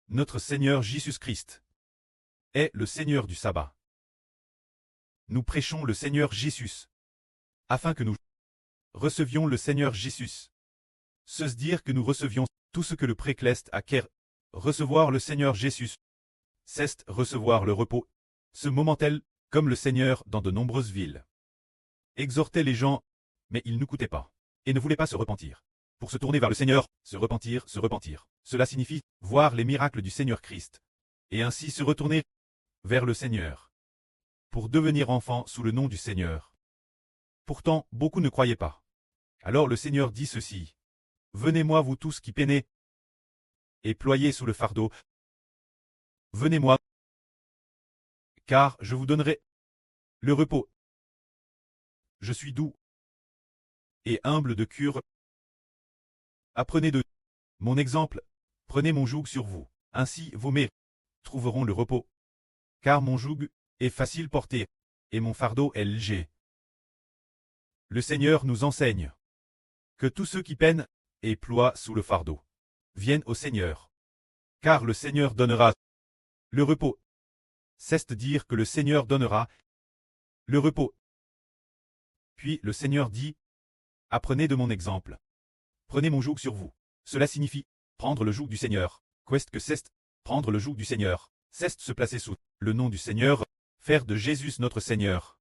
Notre Seigneur Jésus-Christ est le Seigneur du sabbat. Nous prêchons le Seigneur Jésus, afin que nous recevions le Seigneur Jésus. Se dire que nous recevions tout ce que le précleste acquiert. Recevoir le Seigneur Jésus, c'est recevoir le repos, ce moment tel, comme le Seigneur dans de nombreuses villes. Exhortait les gens, mais ils n'écoutaient pas, et ne voulaient pas se repentir. Pour se tourner vers le Seigneur, se repentir. Cela signifie voir les miracles du Seigneur Christ, et ainsi se retourner vers le Seigneur, pour devenir enfant sous le nom du Seigneur. Pourtant, beaucoup ne croyaient pas. Alors le Seigneur dit ceci: Venez-moi vous tous qui peinez et ployez sous le fardeau. Venez-moi, car je vous donnerai le repos. Je suis doux et humble de cœur. Apprenez de mon exemple, prenez mon joug sur vous, ainsi vos mères trouveront le repos. Car mon joug est facile porté, et mon fardeau est léger. Le Seigneur nous enseigne que tous ceux qui peinent et ploient sous le fardeau viennent au Seigneur, car le Seigneur donnera le repos. C'est dire que le Seigneur donnera le repos. Puis le Seigneur dit: Apprenez de mon exemple. Prenez mon joug sur vous. Cela signifie prendre le joug du Seigneur. Qu'est-ce que c'est? Prendre le joug du Seigneur, c'est se placer sous le nom du Seigneur, faire de Jésus notre Seigneur.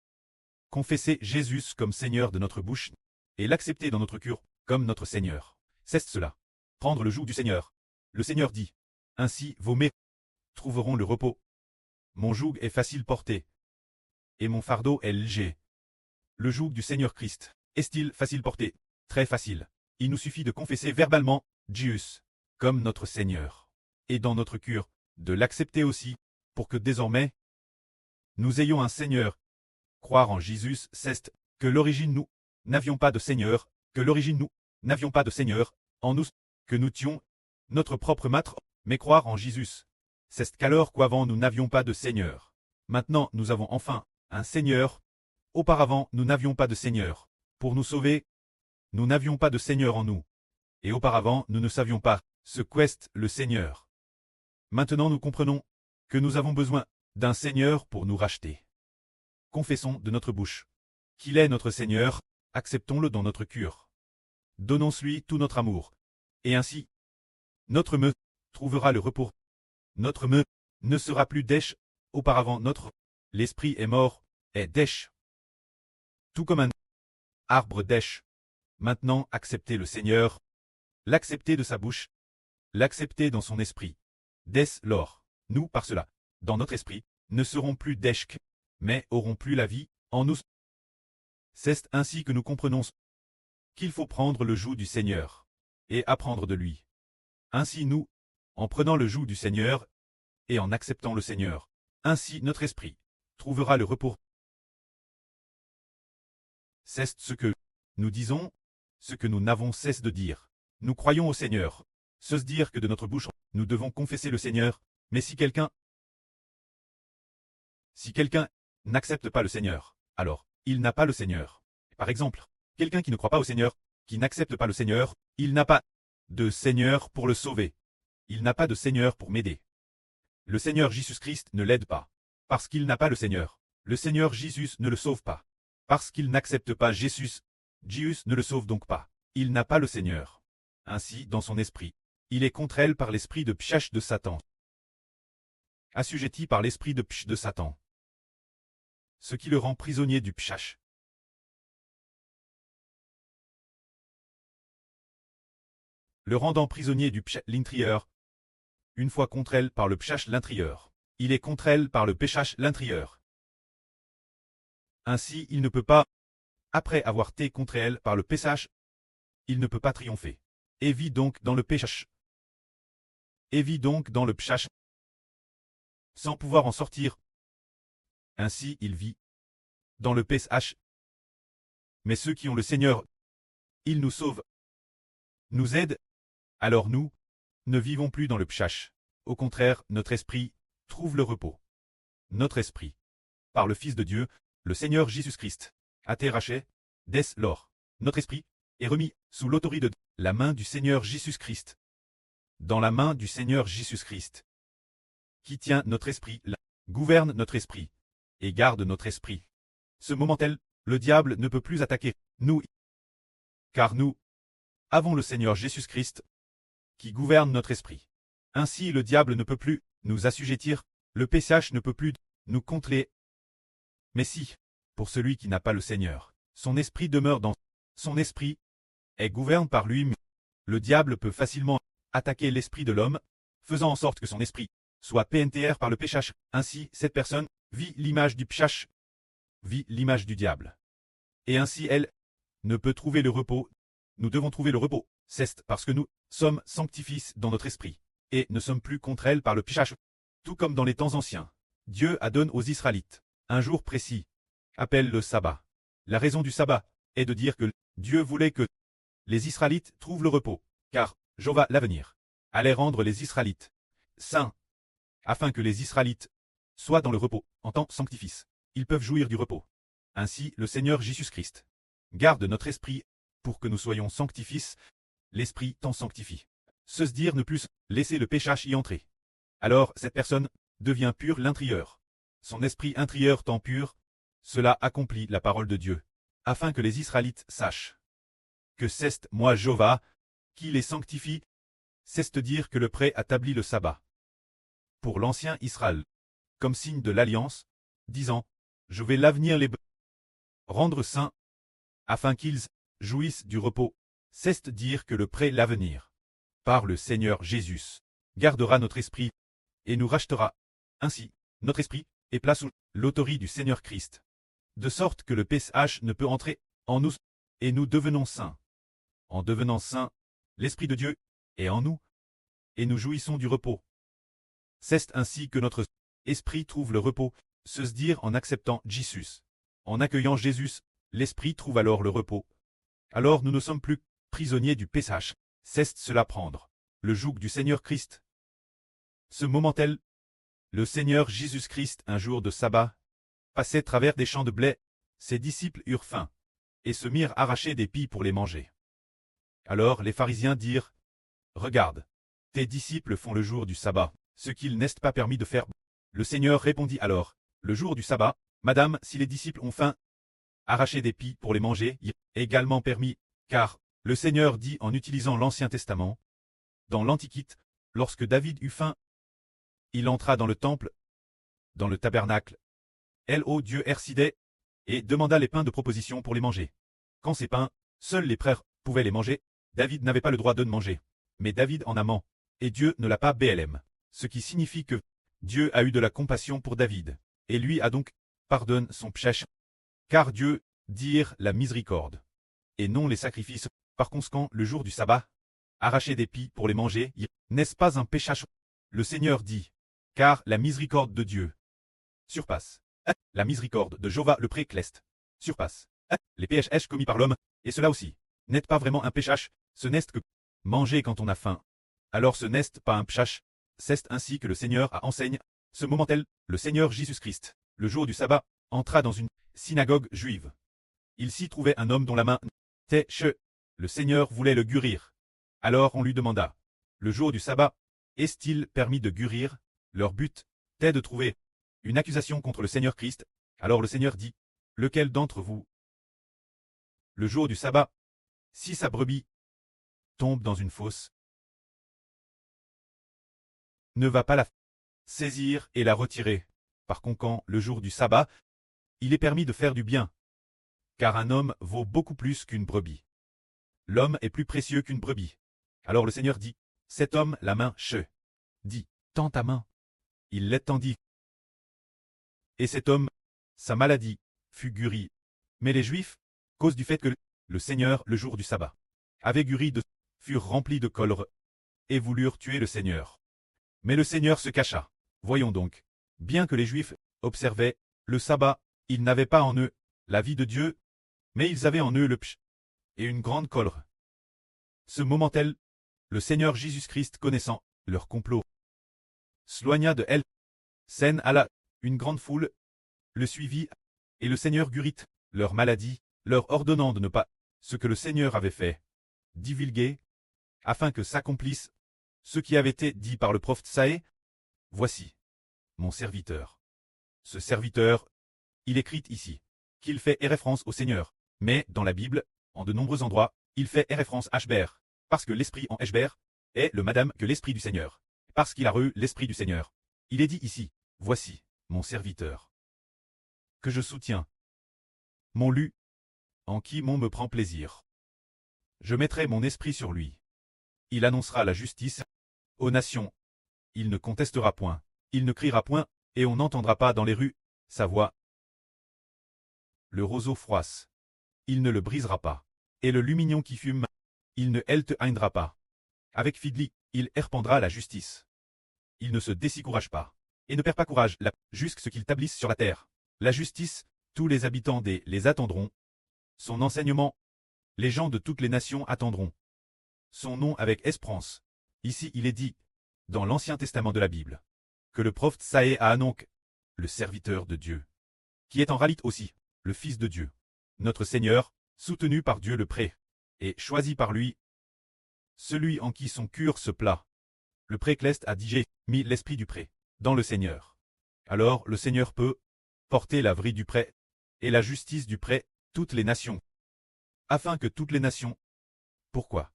Confesser Jésus comme Seigneur de notre bouche, et l'accepter dans notre cœur comme notre Seigneur. C'est cela. Prendre le joug du Seigneur. Le Seigneur dit: Ainsi vos mères trouveront le repos. Mon joug est facile porté, et mon fardeau est léger. Le joug du Seigneur Christ est-il facile porté? Très facile. Il nous suffit de confesser verbalement Jésus comme notre Seigneur, et dans notre cœur, de l'accepter aussi, pour que désormais, nous ayons un Seigneur. Croire en Jésus, c'est que l'origine nous n'avions pas de Seigneur, en nous, que nous tions notre propre maître, mais croire en Jésus, c'est qu'alors qu'avant nous n'avions pas de Seigneur. Maintenant nous avons enfin un Seigneur. Auparavant nous n'avions pas de Seigneur. Pour nous sauver, nous n'avions pas de Seigneur en nous. Et auparavant nous ne savions pas ce qu'est le Seigneur. Maintenant nous comprenons que nous avons besoin d'un Seigneur pour nous racheter. Confessons de notre bouche qu'il est notre Seigneur, acceptons-le dans notre cœur. Donnons-lui tout notre amour, et ainsi, notre me trouvera le repos. Notre me ne sera plus dèche, auparavant l'esprit est mort, est dèche. Tout comme un arbre dèche. Maintenant acceptez le Seigneur, l'accepter de sa bouche, l'accepter dans son esprit. Dès lors, nous par cela, dans notre esprit, ne serons plus dèches, mais auront plus la vie en nous. C'est ainsi que nous comprenons qu'il faut prendre le joug du Seigneur et apprendre de lui. Ainsi nous, en prenant le joug du Seigneur et en acceptant le Seigneur, ainsi notre esprit trouvera le repos. C'est ce que nous disons, ce que nous n'avons cesse de dire. Nous croyons au Seigneur. Se dire que de notre bouche, nous devons confesser le Seigneur, mais si quelqu'un n'accepte pas le Seigneur, alors, il n'a pas le Seigneur. Par exemple, quelqu'un qui ne croit pas au Seigneur, qui n'accepte pas le Seigneur, il n'a pas de Seigneur pour le sauver. Il n'a pas de Seigneur pour m'aider. Le Seigneur Jésus-Christ ne l'aide pas, parce qu'il n'a pas le Seigneur. Le Seigneur Jésus ne le sauve pas, parce qu'il n'accepte pas Jésus. Jésus ne le sauve donc pas. Il n'a pas le Seigneur. Ainsi, dans son esprit, il est contre elle par l'esprit de Pshach de Satan. Assujetti par l'esprit de Psh de Satan. Ce qui le rend prisonnier du Pshach. Le rendant prisonnier du Pshach l'intérieur. Une fois contre elle par le Pshach l'intérieur. Il est contre elle par le Pshach l'intérieur. Ainsi, il ne peut pas, après avoir été contre elle par le Pshach, il ne peut pas triompher. Et vit donc dans le Pshach. Sans pouvoir en sortir. Ainsi il vit dans le Pshach. Mais ceux qui ont le Seigneur, il nous sauve, nous aide. Alors nous ne vivons plus dans le Pshach. Au contraire, notre esprit trouve le repos. Notre esprit, par le Fils de Dieu, le Seigneur Jésus-Christ, a été racheté. Dès lors, notre esprit est remis sous l'autorité de la main du Seigneur Jésus-Christ. Dans la main du Seigneur Jésus-Christ, qui tient notre esprit, gouverne notre esprit, et garde notre esprit. Ce moment-là, le diable ne peut plus attaquer nous, car nous avons le Seigneur Jésus-Christ, qui gouverne notre esprit. Ainsi le diable ne peut plus nous assujettir, le péchage ne peut plus nous contrôler. Mais si, pour celui qui n'a pas le Seigneur, son esprit demeure dans son esprit, est gouverné par lui, le diable peut facilement attaquer l'esprit de l'homme, faisant en sorte que son esprit soit PNTR par le péchage. Ainsi, cette personne vit l'image du péchage, vit l'image du diable. Et ainsi elle ne peut trouver le repos. Nous devons trouver le repos, c'est parce que nous sommes sanctifiés dans notre esprit, et ne sommes plus contre elle par le péchage. Tout comme dans les temps anciens, Dieu a donné aux Israélites un jour précis, appelle le sabbat. La raison du sabbat est de dire que Dieu voulait que les Israélites trouvent le repos, car Jéhovah l'avenir allait rendre les Israélites saints, afin que les Israélites soient dans le repos, en tant que sanctifis. Ils peuvent jouir du repos. Ainsi, le Seigneur Jésus-Christ garde notre esprit pour que nous soyons sanctifis, l'esprit t'en sanctifie. Se dire ne plus laisser le péchage y entrer. Alors cette personne devient pure l'intérieur. Son esprit intérieur tant pur, cela accomplit la parole de Dieu, afin que les Israélites sachent que c'est moi Jéhovah, qui les sanctifie, c'est dire que le prêt établit le sabbat pour l'ancien Israël, comme signe de l'alliance, disant, je vais l'avenir les rendre saints, afin qu'ils jouissent du repos, c'est dire que le prêt l'avenir, par le Seigneur Jésus, gardera notre esprit, et nous rachètera. Ainsi, notre esprit est placé sous l'autorité du Seigneur Christ, de sorte que le péchage ne peut entrer en nous, et nous devenons saints. En devenant saints, l'Esprit de Dieu est en nous, et nous jouissons du repos. C'est ainsi que notre esprit trouve le repos, se dire en acceptant Jésus. En accueillant Jésus, l'esprit trouve alors le repos. Alors nous ne sommes plus prisonniers du péchage, c'est cela prendre le joug du Seigneur Christ. Ce moment-là, le Seigneur Jésus-Christ, un jour de sabbat, passait travers des champs de blé, ses disciples eurent faim, et se mirent arracher des pis pour les manger. Alors les pharisiens dirent, regarde, tes disciples font le jour du sabbat ce qu'il n'est pas permis de faire. Le Seigneur répondit alors, le jour du sabbat, Madame, si les disciples ont faim, arracher des pis pour les manger est également permis, car le Seigneur dit en utilisant l'Ancien Testament, dans l'Antiquité, lorsque David eut faim, il entra dans le temple, dans le tabernacle, Dieu Ercidé, et demanda les pains de proposition pour les manger. Quand ces pains, seuls les frères pouvaient les manger, David n'avait pas le droit de manger, mais David en amant, et Dieu ne l'a pas BLM. Ce qui signifie que Dieu a eu de la compassion pour David, et lui a donc pardonné son péché. Car Dieu dire la miséricorde, et non les sacrifices. Par conséquent, le jour du sabbat, arracher des pis pour les manger, n'est-ce pas un péchage? Le Seigneur dit, car la miséricorde de Dieu surpasse la miséricorde de Jéhovah le précleste, surpasse les péchés commis par l'homme, et cela aussi n'est pas vraiment un péchage, ce n'est que manger quand on a faim. Alors ce n'est pas un péchage. C'est ainsi que le Seigneur a enseigné. Ce moment-là, le Seigneur Jésus-Christ, le jour du sabbat, entra dans une synagogue juive. Il s'y trouvait un homme dont la main était che. Le Seigneur voulait le guérir. Alors on lui demanda, le jour du sabbat, est-il permis de guérir? Leur but était de trouver une accusation contre le Seigneur Christ. Alors le Seigneur dit, lequel d'entre vous, le jour du sabbat, si sa brebis tombe dans une fosse, ne va pas la saisir et la retirer. Par conséquent, le jour du sabbat, il est permis de faire du bien, car un homme vaut beaucoup plus qu'une brebis. L'homme est plus précieux qu'une brebis. Alors le Seigneur dit, cet homme, la main dit, tends ta main. Il l'étendit. Et cet homme, sa maladie, fut guérie. Mais les Juifs, cause du fait que le Seigneur, le jour du sabbat, avait guéri furent remplis de colère, et voulurent tuer le Seigneur. Mais le Seigneur se cacha. Voyons donc, bien que les Juifs observaient le sabbat, ils n'avaient pas en eux la vie de Dieu, mais ils avaient en eux le péché et une grande colère. Ce moment-là, le Seigneur Jésus-Christ, connaissant leur complot, s'éloigna de elle. Scène alla, une grande foule le suivit, et le Seigneur guérit leur maladie, leur ordonnant de ne pas ce que le Seigneur avait fait, divulguer, afin que s'accomplisse ce qui avait été dit par le prophète Saé. Voici, mon serviteur. Ce serviteur, il écrit ici qu'il fait référence au Seigneur, mais dans la Bible, en de nombreux endroits, il fait référence à Hébert, parce que l'esprit en Hébert est le madame que l'esprit du Seigneur, parce qu'il a reçu l'esprit du Seigneur. Il est dit ici, voici, mon serviteur, que je soutiens, mon lu, en qui mon me prend plaisir. Je mettrai mon esprit sur lui. Il annoncera la justice aux nations. Il ne contestera point, il ne criera point, et on n'entendra pas dans les rues sa voix. Le roseau froisse, il ne le brisera pas, et le lumignon qui fume, il ne haindra pas. Avec Figli, il répandra la justice. Il ne se décourage pas, et ne perd pas courage, jusqu'à ce qu'il établisse sur la terre la justice, tous les habitants des les attendront. Son enseignement, les gens de toutes les nations attendront. Son nom avec espérance. Ici il est dit, dans l'Ancien Testament de la Bible, que le prophète Saé a Anonc, le serviteur de Dieu, qui est en réalité aussi le Fils de Dieu, notre Seigneur, soutenu par Dieu le Pré, et choisi par lui, celui en qui son cœur se plat. Le Précleste a dit j'ai mis l'esprit du Pré dans le Seigneur. Alors le Seigneur peut porter la vrille du Pré et la justice du Pré, toutes les nations, afin que toutes les nations. Pourquoi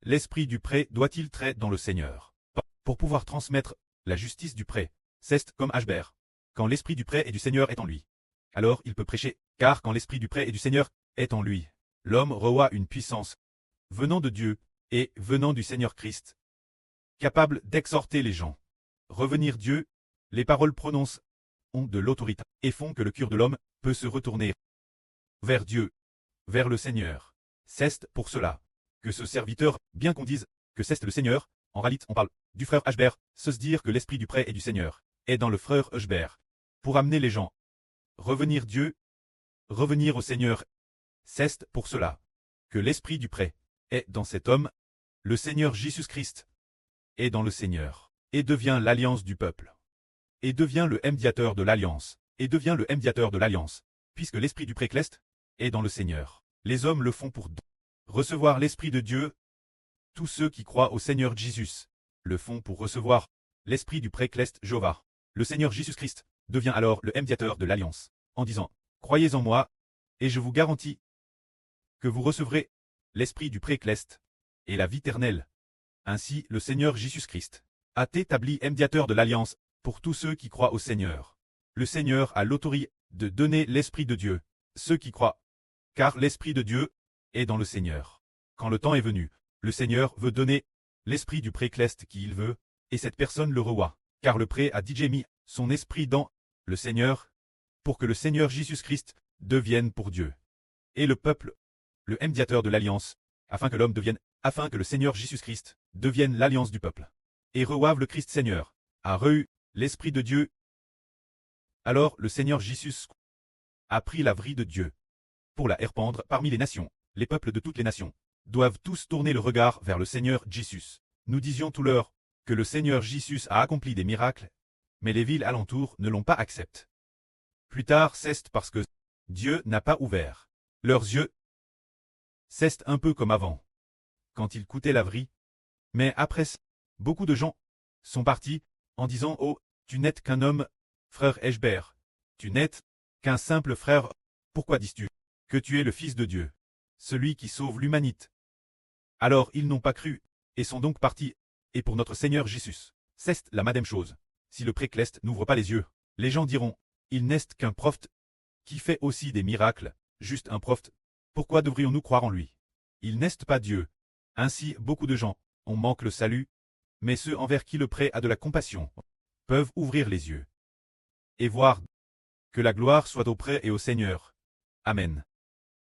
l'esprit du Pré doit-il traiter dans le Seigneur? Pour pouvoir transmettre la justice du Pré, c'est comme Hébert. Quand l'esprit du Pré et du Seigneur est en lui, alors il peut prêcher, car quand l'esprit du Pré et du Seigneur est en lui, l'homme reçoit une puissance venant de Dieu et venant du Seigneur Christ, capable d'exhorter les gens. Revenir Dieu, les paroles prononcées ont de l'autorité et font que le cœur de l'homme peut se retourner vers Dieu, vers le Seigneur. C'est pour cela que ce serviteur, bien qu'on dise que c'est le Seigneur, en réalité on parle du frère Hébert, se dire que l'esprit du Pré et du Seigneur est dans le frère Hébert, pour amener les gens. Revenir Dieu, revenir au Seigneur. C'est pour cela que l'esprit du Pré est dans cet homme, le Seigneur Jésus-Christ est dans le Seigneur, et devient l'alliance du peuple, et devient le médiateur de l'alliance, et devient le médiateur de l'alliance, puisque l'esprit du Précleste est dans le Seigneur. Les hommes le font pour recevoir l'esprit de Dieu. Tous ceux qui croient au Seigneur Jésus le font pour recevoir l'esprit du Précleste Jéhovah. Le Seigneur Jésus-Christ devient alors le médiateur de l'alliance, en disant, croyez en moi, et je vous garantis que vous recevrez l'esprit du Précleste et la vie éternelle. Ainsi le Seigneur Jésus-Christ a établi médiateur de l'alliance pour tous ceux qui croient au Seigneur. Le Seigneur a l'autorité de donner l'esprit de Dieu, ceux qui croient, car l'esprit de Dieu est dans le Seigneur. Quand le temps est venu, le Seigneur veut donner l'esprit du Précleste qui il veut, et cette personne le reçoit, car le Pré a déjà mis son esprit dans le Seigneur, pour que le Seigneur Jésus-Christ devienne pour Dieu. Et le peuple, le médiateur de l'alliance, afin que l'homme devienne, afin que le Seigneur Jésus-Christ devienne l'alliance du peuple. Et reçoive le Christ Seigneur, a reçu l'Esprit de Dieu. Alors le Seigneur Jésus a pris la vrille de Dieu pour la répandre parmi les nations. Les peuples de toutes les nations doivent tous tourner le regard vers le Seigneur Jésus. Nous disions tout l'heure que le Seigneur Jésus a accompli des miracles, mais les villes alentours ne l'ont pas accepté. Plus tard, c'est parce que Dieu n'a pas ouvert leurs yeux. C'est un peu comme avant, quand ils coûtaient la vrille. Mais après, beaucoup de gens sont partis en disant « Oh, tu n'es qu'un homme, frère Hébert, tu n'es qu'un simple frère, pourquoi dis-tu que tu es le Fils de Dieu, celui qui sauve l'humanité ?» Alors ils n'ont pas cru, et sont donc partis, et pour notre Seigneur Jésus, c'est la même chose. Si le Précleste n'ouvre pas les yeux, les gens diront « Il n'est qu'un prophète, qui fait aussi des miracles, juste un prophète, pourquoi devrions-nous croire en lui? Il n'est pas Dieu. » Ainsi beaucoup de gens on manque le salut, mais ceux envers qui le Pré a de la compassion peuvent ouvrir les yeux et voir. Que la gloire soit au Pré et au Seigneur. Amen.